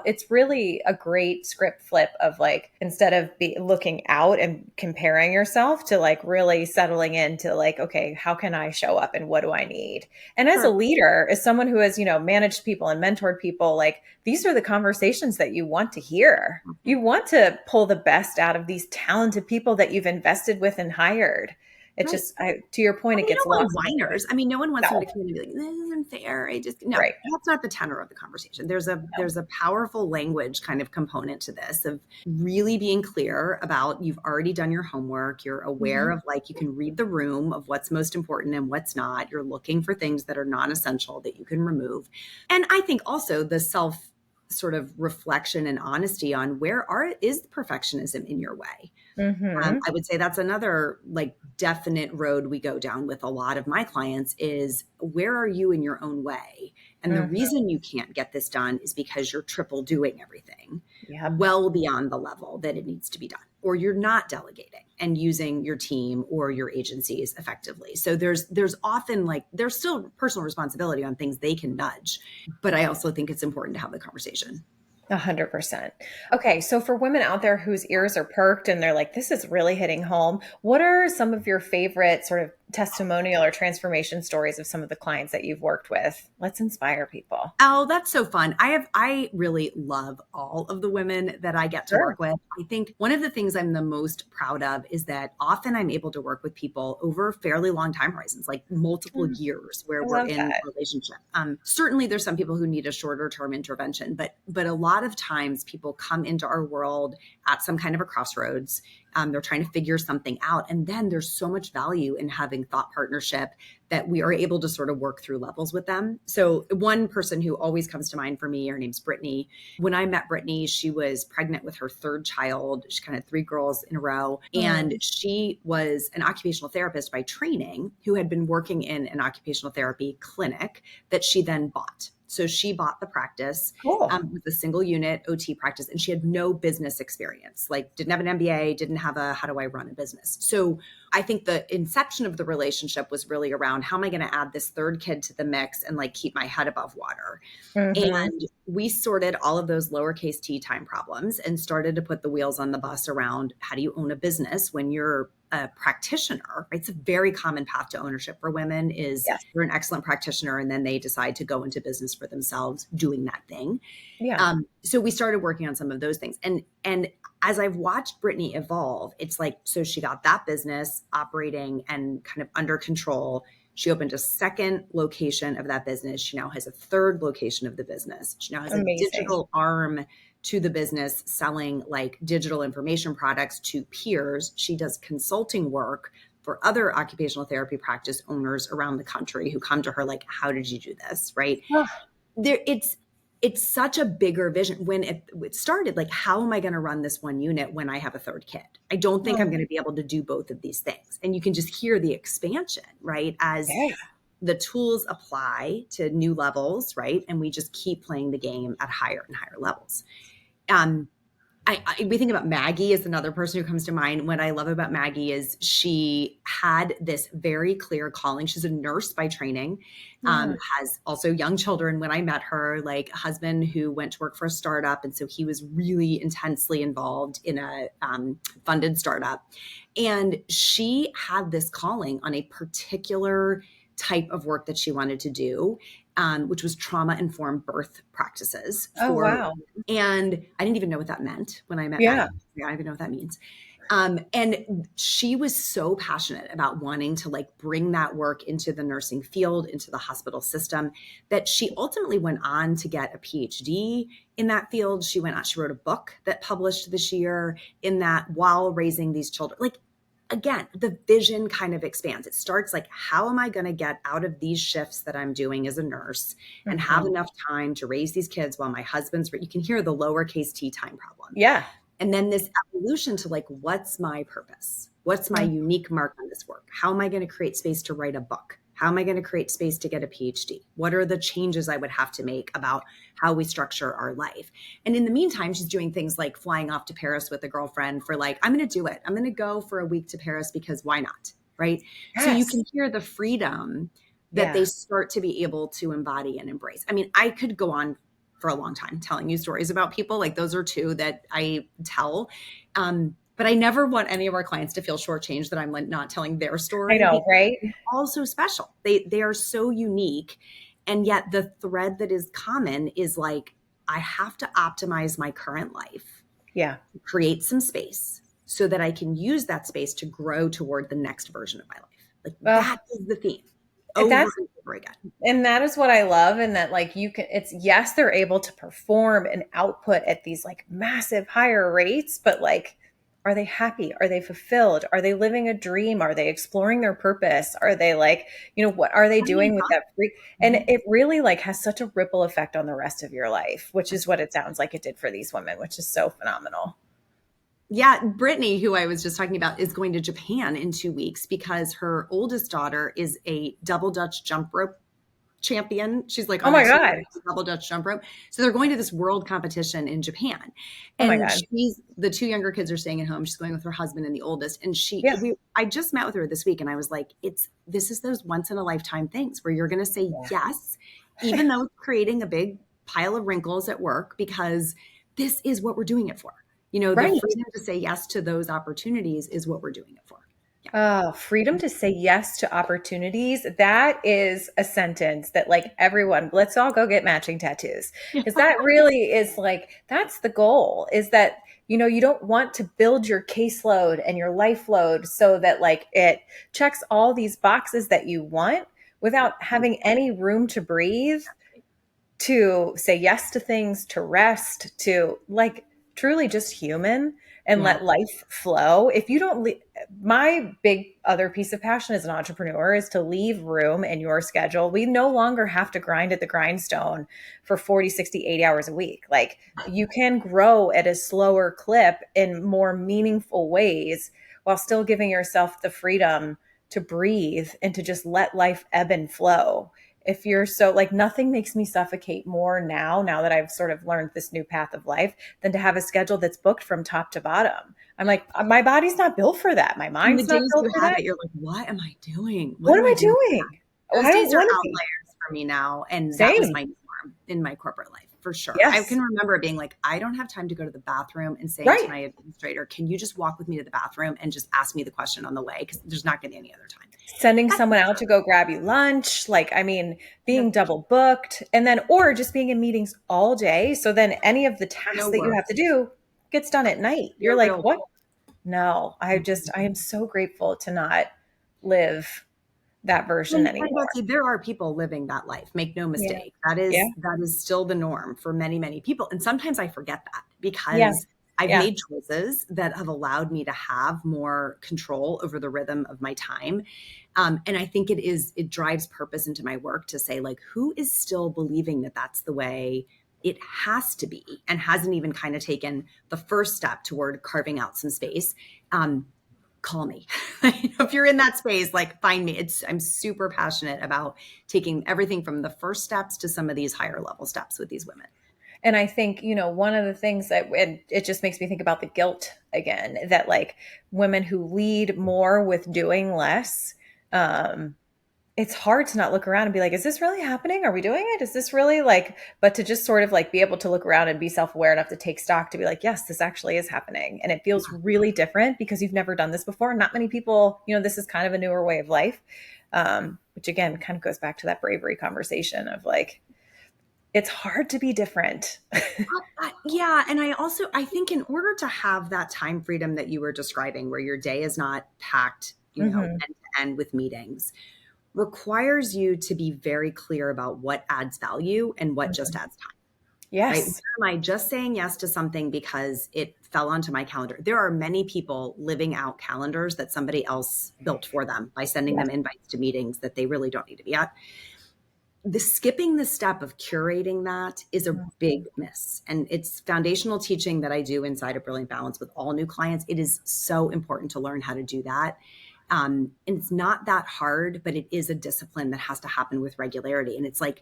It's really a great script flip of like, instead of looking out and comparing yourself to like really settling into like, okay, how can I show up and what do I need? And as a leader, as someone who has, managed people and mentored people, like these are the conversations that you want to hear. You want to pull the best out of these talented people that you've invested with and hired. It's just, to your point, it gets lost. Whiners. I mean, no one wants somebody to come in and be like, this isn't fair. That's not the tenor of the conversation. There's a powerful language kind of component to this of really being clear about you've already done your homework. You're aware of like, you can read the room of what's most important and what's not. You're looking for things that are non-essential that you can remove. And I think also the self sort of reflection and honesty on is perfectionism in your way. I would say that's another like definite road we go down with a lot of my clients is where are you in your own way? And the reason you can't get this done is because you're triple doing everything well beyond the level that it needs to be done, or you're not delegating and using your team or your agencies effectively. So there's often like, there's still personal responsibility on things they can nudge, but I also think it's important to have the conversation. 100%. Okay. So for women out there whose ears are perked and they're like, this is really hitting home, what are some of your favorite sort of testimonial or transformation stories of some of the clients that you've worked with? Let's inspire people. Oh, that's so fun. I really love all of the women that I get to work with. I think one of the things I'm the most proud of is that often I'm able to work with people over fairly long time horizons, like multiple years where we're in a relationship. Certainly there's some people who need a shorter term intervention, but a lot of times people come into our world at some kind of a crossroads. They're trying to figure something out. And then there's so much value in having thought partnership that we are able to sort of work through levels with them. So one person who always comes to mind for me, her name's Brittany. When I met Brittany, she was pregnant with her 3rd child. She kind of 3 girls in a row. And she was an occupational therapist by training who had been working in an occupational therapy clinic that she then bought. So she bought the practice Cool. with a single unit OT practice, and she had no business experience, like didn't have an MBA, didn't have a how do I run a business. So I think the inception of the relationship was really around how am I going to add this third kid to the mix and like keep my head above water. Mm-hmm. And we sorted all of those lowercase t time problems and started to put the wheels on the bus around how do you own a business when you're a practitioner, right? It's a very common path to ownership for women is Yes. they're an excellent practitioner and then they decide to go into business for themselves doing that thing. Yeah. So we started working on some of those things. And as I've watched Brittany evolve, it's like, so she got that business operating and kind of under control. She opened a second location of that business. She now has a third location of the business. She now has a Amazing. digital arm to the business selling like digital information products to peers. She does consulting work for other occupational therapy practice owners around the country who come to her like, how did you do this? Right. Oh, There, it's such a bigger vision when it started, like, how am I going to run this one unit when I have a third kid? I don't think I'm going to be able to do both of these things. And you can just hear the expansion, right? As yeah. the tools apply to new levels, right? And we just keep playing the game at higher and higher levels. We think about Maggie as another person who comes to mind. What I love about Maggie is she had this very clear calling. She's a nurse by training, has also young children. When I met her, like a husband who went to work for a startup. And so he was really intensely involved in a funded startup. And she had this calling on a particular type of work that she wanted to do, which was trauma-informed birth practices Oh, for, wow. and I didn't even know what that meant when I met Yeah. Maggie. I don't even know what that means. And she was so passionate about wanting to like bring that work into the nursing field, into the hospital system, that she ultimately went on to get a PhD in that field. She wrote a book that published this year in that while raising these children. Like, again, the vision kind of expands. It starts like, how am I going to get out of these shifts that I'm doing as a nurse and have enough time to raise these kids while my husband's, you can hear the lowercase t time problem. Yeah. And then this evolution to like, what's my purpose? What's my unique mark on this work? How am I going to create space to write a book? How am I going to create space to get a PhD? What are the changes I would have to make about how we structure our life? And in the meantime, she's doing things like flying off to Paris with a girlfriend for like, I'm going to do it. I'm going to go for a week to Paris because why not? Right. So you Yes. can hear the freedom that they start to be able to embody and embrace. I mean, I could go on for a long time telling you stories about people. Like those are two that I tell. But I never want any of our clients to feel shortchanged that I'm like not telling their I story know, because right? they're all so special. They are so unique. And yet the thread that is common is like, I have to optimize my current life, Yeah. create some space so that I can use that space to grow toward the next version of my life. Like that is the theme over That's and over again. and that is what I love. And that like you can, it's yes, they're able to perform and output at these like massive higher rates, but like, are they happy? Are they fulfilled? Are they living a dream? Are they exploring their purpose? Are they like, what are they doing with that free? And it really like has such a ripple effect on the rest of your life, which is what it sounds like it did for these women, which is so phenomenal. Yeah, Brittany, who I was just talking about, is going to Japan in 2 weeks because her oldest daughter is a double Dutch jump rope champion. She's like Oh on a my God. double Dutch jump rope. So they're going to this world competition in Japan. Oh my And God. the two younger kids are staying at home. She's going with her husband and the oldest. And Yeah. I just met with her this week and I was like, this is those once in a lifetime things where you're going to say yes, even though it's creating a big pile of wrinkles at work, because this is what we're doing it for. The Right. freedom to say yes to those opportunities is what we're doing it for. Oh, freedom to say yes to opportunities. That is a sentence that like everyone, let's all go get matching tattoos. Because that really is like, that's the goal is that, you don't want to build your caseload and your life load so that like it checks all these boxes that you want without having any room to breathe, to say yes to things, to rest, to like truly just human and Yeah. let life flow. If you don't, my big other piece of passion as an entrepreneur is to leave room in your schedule. We no longer have to grind at the grindstone for 40, 60, 80 hours a week. Like you can grow at a slower clip in more meaningful ways while still giving yourself the freedom to breathe and to just let life ebb and flow. if you're so like, nothing makes me suffocate more now that I've sort of learned this new path of life, than to have a schedule that's booked from top to bottom. I'm like, my body's not built for that. My And the mind's not days built you for have that. it, you're like, what am I doing? What What am am I I doing? doing? Oh, Those I don't days are want to be. outliers for me now. And that was Same. my norm in my corporate life, for sure. I Yes. can remember being like, I don't have time to go to the bathroom, and saying to Right. my administrator, can you just walk with me to the bathroom and just ask me the question on the way? Because there's not going to be any other time. Sending That's someone out to go grab you lunch. Like, I mean, Yep. being double booked, and then, or just being in meetings all day. So then any of the tasks No that you work. have to do gets done at night. You're Your like, real what? No, work. I am so grateful to not live that version And anymore. Betsy, there are people living that life. Make no Yeah. mistake. That Yeah. is still the norm for many, many people. And sometimes I forget that, Yeah. because I've Yeah. made choices that have allowed me to have more control over the rhythm of my time. And I think it drives purpose into my work to say, like, who is still believing that that's the way it has to be, and hasn't even kind of taken the first step toward carving out some space. Call me. If you're in that space, like, find me. I'm super passionate about taking everything from the first steps to some of these higher level steps with these women. And I think, one of the things that, and it just makes me think about the guilt again, that like women who lead more with doing less, it's hard to not look around and be like, is this really happening? Are we doing it? Is this really like, but to just sort of like be able to look around and be self-aware enough to take stock to be like, yes, this actually is happening. And it feels really different because you've never done this before. Not many people, this is kind of a newer way of life. Which again, kind of goes back to that bravery conversation of like, it's hard to be different. Yeah. And I think in order to have that time freedom that you were describing, where your day is not packed, Mm-hmm. end to end with meetings, requires you to be very clear about what adds value and what just adds time. Right? Yes. Where am I just saying yes to something because it fell onto my calendar? There are many people living out calendars that somebody else built for them by sending Yes. them invites to meetings that they really don't need to be at. Skipping the step of curating that is a big miss. And it's foundational teaching that I do inside of Brilliant Balance with all new clients. It is so important to learn how to do that. And it's not that hard, but it is a discipline that has to happen with regularity. And it's like,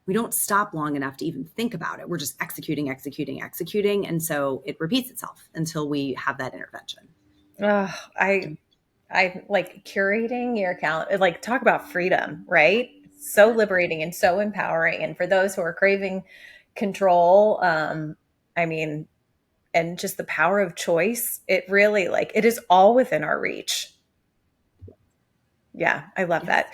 we don't stop long enough to even think about it. We're just executing. And so it repeats itself until we have that intervention. I like curating your calendar, like talk about freedom, right? So liberating and so empowering. And for those who are craving control, I mean, and just the power of choice, it really like it is all within our reach. Yeah, I love that.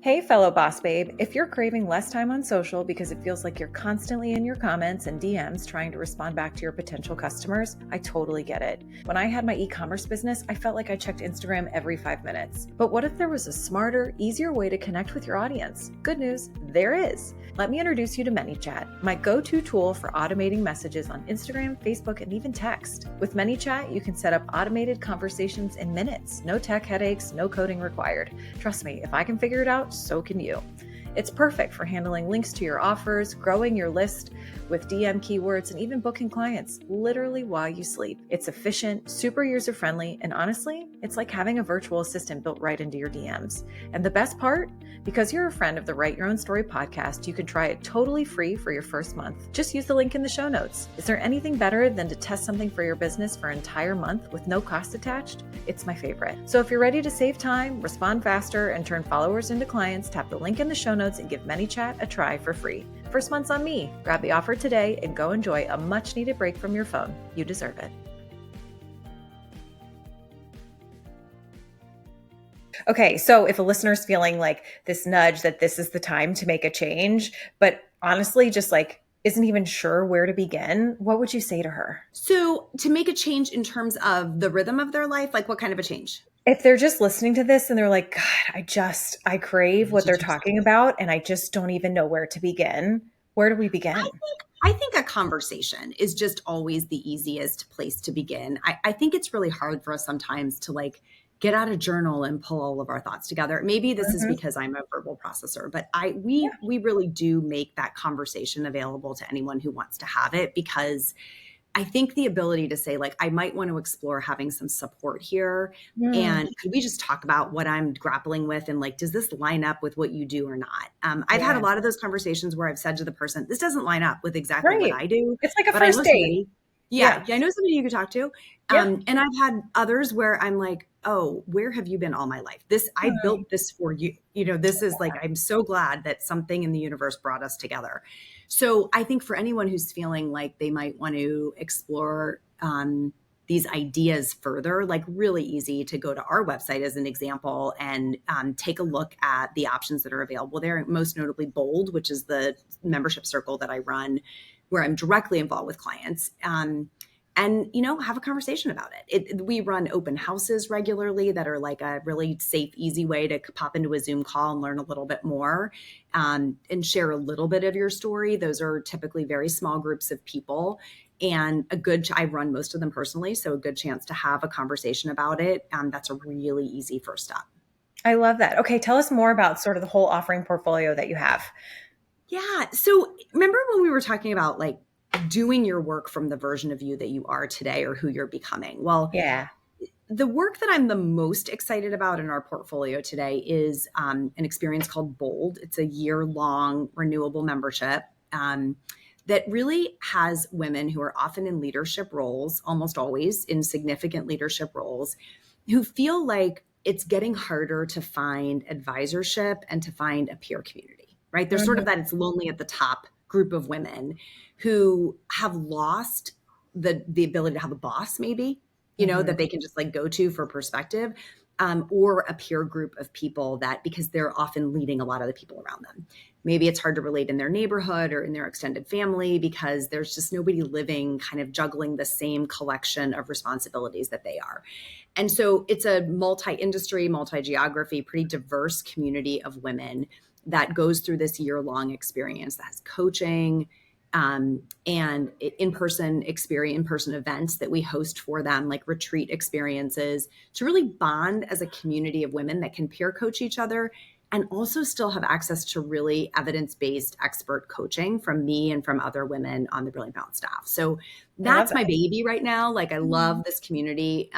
Hey, fellow boss babe, if you're craving less time on social because it feels like you're constantly in your comments and DMs trying to respond back to your potential customers, I totally get it. When I had my e-commerce business, I felt like I checked Instagram every 5 minutes. But what if there was a smarter, easier way to connect with your audience? Good news, there is. Let me introduce you to ManyChat, my go-to tool for automating messages on Instagram, Facebook, and even text. With ManyChat, you can set up automated conversations in minutes. No tech headaches, no coding required. Trust me, if I can figure it out, so can you. It's perfect for handling links to your offers, growing your list with DM keywords, and even booking clients literally while you sleep. It's efficient, super user-friendly, and honestly, it's like having a virtual assistant built right into your DMs. And the best part? Because you're a friend of the Write Your Own Story podcast, you can try it totally free for your first month. Just use the link in the show notes. Is there anything better than to test something for your business for an entire month with no cost attached? It's my favorite. So if you're ready to save time, respond faster, and turn followers into clients, tap the link in the show notes and give ManyChat a try for free. First month's on me. Grab the offer today and go enjoy a much needed break from your phone. You deserve it. Okay, so if a listener's feeling like this nudge that this is the time to make a change, but honestly just like isn't even sure where to begin, what would you say to her? So to make a change in terms of the rhythm of their life, like what kind of a change? If they're just listening to this and they're like, God, I crave what they're talking about and I just don't even know where to begin. Where do we begin? I think a conversation is just always the easiest place to begin. I think it's really hard for us sometimes to like get out a journal and pull all of our thoughts together. Maybe this is because I'm a verbal processor, but we really do make that conversation available to anyone who wants to have it, because I think the ability to say, like, I might want to explore having some support here. Mm, And could we just talk about what I'm grappling with? And like, does this line up with what you do or not? I've had a yeah. lot of those conversations where I've said to the person, this doesn't line up with exactly what Right. I do, It's like a but I know first date. somebody. Yeah. Yeah. Yeah. I know somebody you could talk to. Yeah. And I've had others where I'm like, oh, where have you been all my life? I Mm, built this for you. This is like, I'm so glad that something in the universe brought us together. So I think for anyone who's feeling like they might want to explore these ideas further, like really easy to go to our website as an example and take a look at the options that are available there, most notably Bold, which is the membership circle that I run where I'm directly involved with clients. And have a conversation about it. We run open houses regularly that are like a really safe, easy way to pop into a Zoom call and learn a little bit more, and share a little bit of your story. Those are typically very small groups of people, and I run most of them personally, so a good chance to have a conversation about it. That's a really easy first step. I love that. Okay, tell us more about sort of the whole offering portfolio that you have. Yeah. So remember when we were talking about like doing your work from the version of you that you are today or who you're becoming? Well, Yeah. the work that I'm the most excited about in our portfolio today is an experience called Bold. It's a year-long renewable membership that really has women who are often in leadership roles, almost always in significant leadership roles, who feel like it's getting harder to find advisorship and to find a peer community, right? There's sort of Mhm. that it's lonely at the top group of women who have lost the ability to have a boss, maybe, that Mhm. they can just like go to for perspective, or a peer group of people that, because they're often leading a lot of the people around them. Maybe it's hard to relate in their neighborhood or in their extended family because there's just nobody living kind of juggling the same collection of responsibilities that they are. And so it's a multi-industry, multi-geography, pretty diverse community of women that goes through this year-long experience that has coaching, and in-person events that we host for them, like retreat experiences, to really bond as a community of women that can peer coach each other and also still have access to really evidence-based expert coaching from me and from other women on the Brilliant Balance staff. So I love that's that. my baby right now. Like, I Mhm. love this community.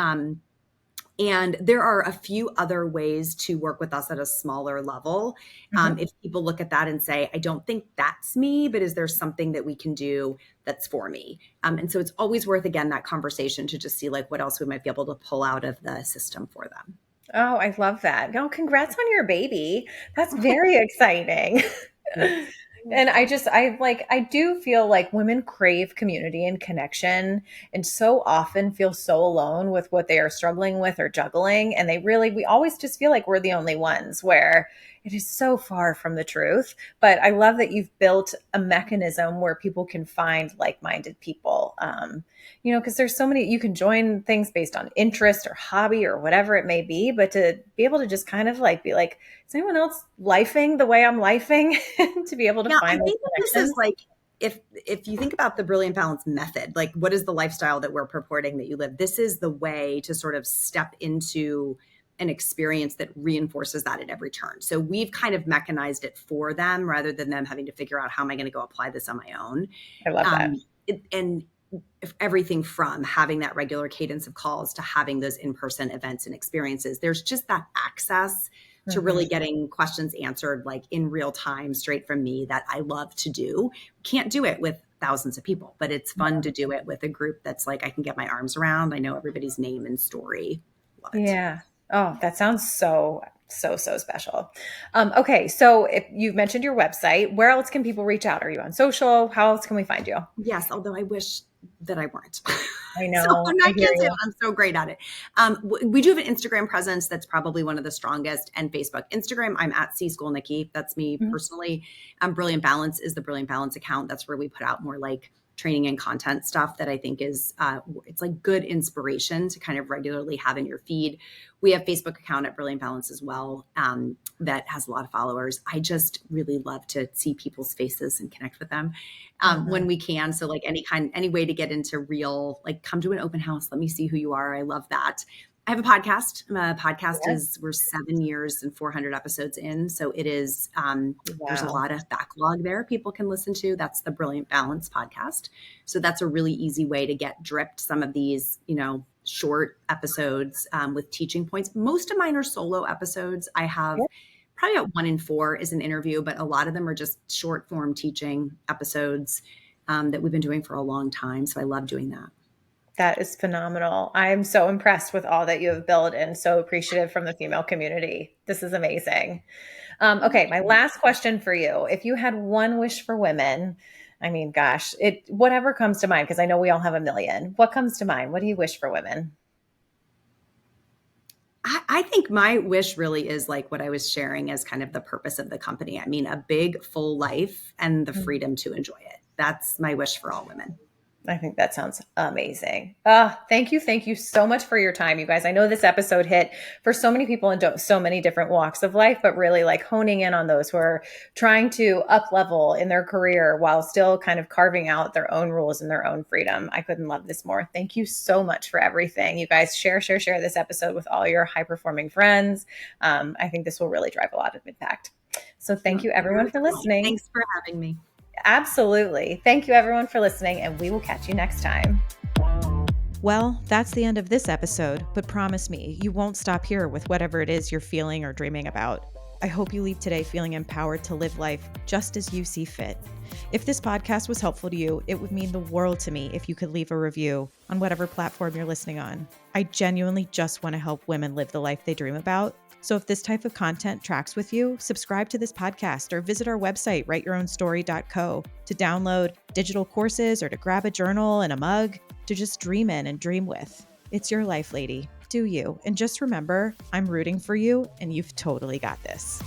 And there are a few other ways to work with us at a smaller level. Mhm. If people look at that and say, I don't think that's me, but is there something that we can do that's for me? And so it's always worth, again, that conversation to just see like what else we might be able to pull out of the system for them. Oh, I love that. Oh, congrats on your baby. That's very exciting. Thanks. And I do feel like women crave community and connection and so often feel so alone with what they are struggling with or juggling. And we always just feel like we're the only ones, where it is so far from the truth. But I love that you've built a mechanism where people can find like minded people. Because there's so many, you can join things based on interest or hobby or whatever it may be, but to be able to just kind of like be like, is anyone else lifing the way I'm lifing? To be able to Yeah, I find those think that this is connections. like, if you think about the Brilliant Balance method, like what is the lifestyle that we're purporting that you live? This is the way to sort of step into an experience that reinforces that at every turn. So we've kind of mechanized it for them rather than them having to figure out how am I going to go apply this on my own. I love that. And everything from having that regular cadence of calls to having those in-person events and experiences, there's just that access to really Mhm. getting questions answered like in real time straight from me that I love to do. Can't do it with thousands of people, but it's fun to do it with a group that's like I can get my arms around. I know everybody's name and story. Love it. Yeah. Oh, that sounds so special. Okay, so if you've mentioned your website, where else can people reach out? Are you on social? How else can we find you? Yes, although I wish that I weren't. I So know. I'm I not hear can't say you. I'm so great at it. We do have an Instagram presence that's probably one of the strongest, and Facebook. Instagram, I'm at C Skolnicki. That's me Mhm. personally. Brilliant Balance is the Brilliant Balance account. That's where we put out more like training and content stuff that I think is it's like good inspiration to kind of regularly have in your feed. We have Facebook account at Brilliant Balance as well, that has a lot of followers. I just really love to see people's faces and connect with them when Mhm. we can. So like any way to get into real, like come to an open house, let me see who you are. I love that. I have a podcast. My podcast Yeah. is, we're 7 years and 400 episodes in. So it is, there's a Wow. lot of backlog there people can listen to. That's the Brilliant Balance podcast. So that's a really easy way to get dripped some of these, short episodes with teaching points. Most of mine are solo episodes. I have probably about 1 in 4 is an interview, but a lot of them are just short form teaching episodes that we've been doing for a long time. So I love doing that. That is phenomenal. I'm so impressed with all that you have built and so appreciative from the female community. This is amazing. Okay, my last question for you. If you had one wish for women, I mean, gosh, whatever comes to mind, because I know we all have a million. What comes to mind? What do you wish for women? I think my wish really is like what I was sharing as kind of the purpose of the company. I mean, a big, full life and the freedom to enjoy it. That's my wish for all women. I think that sounds amazing. Thank you. Thank you so much for your time, you guys. I know this episode hit for so many people in so many different walks of life, but really like honing in on those who are trying to up level in their career while still kind of carving out their own rules and their own freedom. I couldn't love this more. Thank you so much for everything. You guys share this episode with all your high performing friends. I think this will really drive a lot of impact. So thank you everyone for listening. Thanks for having me. Absolutely. Thank you, everyone, for listening, and we will catch you next time. Well, that's the end of this episode, but promise me, you won't stop here with whatever it is you're feeling or dreaming about. I hope you leave today feeling empowered to live life just as you see fit. If this podcast was helpful to you, it would mean the world to me if you could leave a review on whatever platform you're listening on. I genuinely just want to help women live the life they dream about. So if this type of content tracks with you, subscribe to this podcast or visit our website, writeyourownsstory.co, to download digital courses or to grab a journal and a mug to just dream in and dream with. It's your life, lady. Do you. And just remember, I'm rooting for you and you've totally got this.